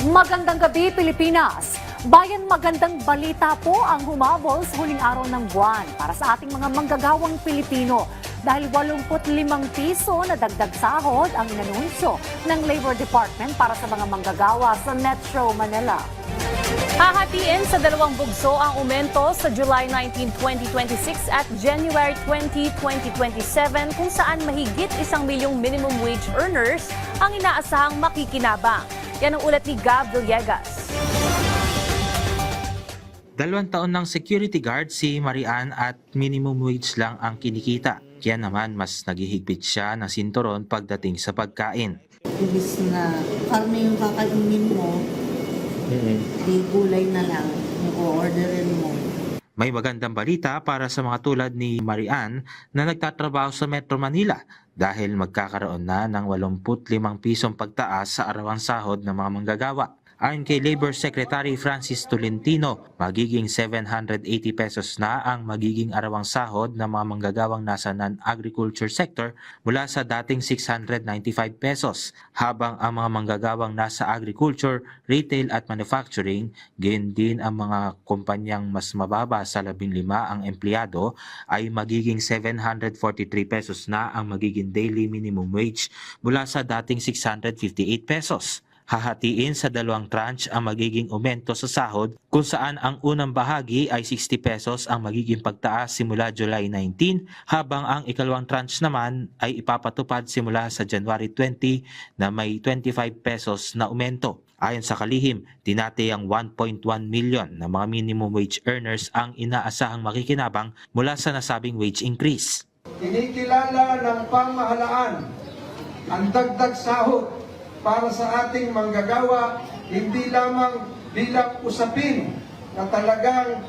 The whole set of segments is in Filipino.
Magandang gabi, Pilipinas! Bayan magandang balita po ang humabol sa huling araw ng buwan para sa ating mga manggagawang Pilipino dahil 85 piso na dagdag sahod ang inanunsyo ng Labor Department para sa mga manggagawa sa Metro Manila. Hahatiin sa dalawang bugso ang aumento sa July 19, 2026 at January 20, 2027 kung saan mahigit 1 milyong minimum wage earners ang inaasahang makikinabang. Yan ang ulat ni Gab Villegas. 2 taon ng security guard si Marian at minimum wage lang ang kinikita. Kaya naman mas naghihigpit siya ng sinturon pagdating sa pagkain. Ibis na karne yung kakainin mo, di gulay na lang, o-orderin mo. May magandang balita para sa mga tulad ni Marian na nagtatrabaho sa Metro Manila dahil magkakaroon na ng 85 pisong pagtaas sa arawang sahod ng mga manggagawa. Ayon kay Labor Secretary Francis Tolentino, magiging 780 pesos na ang magiging arawang sahod ng mga manggagawang nasa non-agriculture sector mula sa dating 695 pesos, habang ang mga manggagawang nasa agriculture, retail at manufacturing, gayon din ang mga kumpanyang mas mababa sa 15 ang empleyado, ay magiging 743 pesos na ang magiging daily minimum wage mula sa dating 658 pesos. Hahatiin sa dalawang tranche ang magiging aumento sa sahod kung saan ang unang bahagi ay 60 pesos ang magiging pagtaas simula July 19 habang ang ikalawang tranche naman ay ipapatupad simula sa January 20 na may 25 pesos na aumento. Ayon sa kalihim, tinatayang 1.1 million na mga minimum wage earners ang inaasahang makikinabang mula sa nasabing wage increase. Kinikilala ng pamahalaan ang dagdag sahod para sa ating manggagawa, hindi lamang bilang usapin na talagang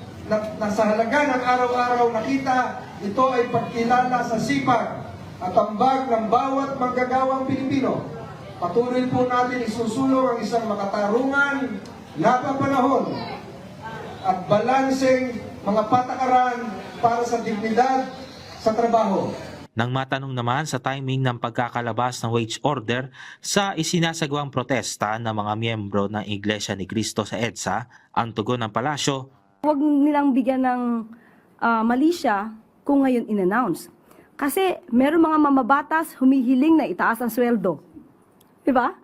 nasa halaga ng araw-araw nakita, ito ay pagkilala sa sipag at ambag ng bawat manggagawang Pilipino. Patuloy po natin isusulong ang isang makatarungan, napapanahon at balanseng mga patakaran para sa dignidad sa trabaho. Nang matanong naman sa timing ng pagkakalabas ng wage order sa isinasagawang protesta ng mga miyembro ng Iglesia ni Cristo sa EDSA, ang tugon ng palasyo, huwag nilang bigyan ng mali siya kung ngayon in-announce. Kasi meron mga mamabatas humihiling na itaas ang sweldo. Diba?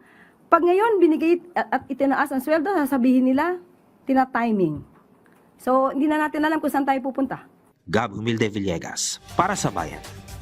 Pag ngayon binigay at itinaas ang sweldo, sasabihin nila, tina-timing. So, hindi na natin alam kung saan tayo pupunta. Gab Humilde Villegas, para sa Bayan.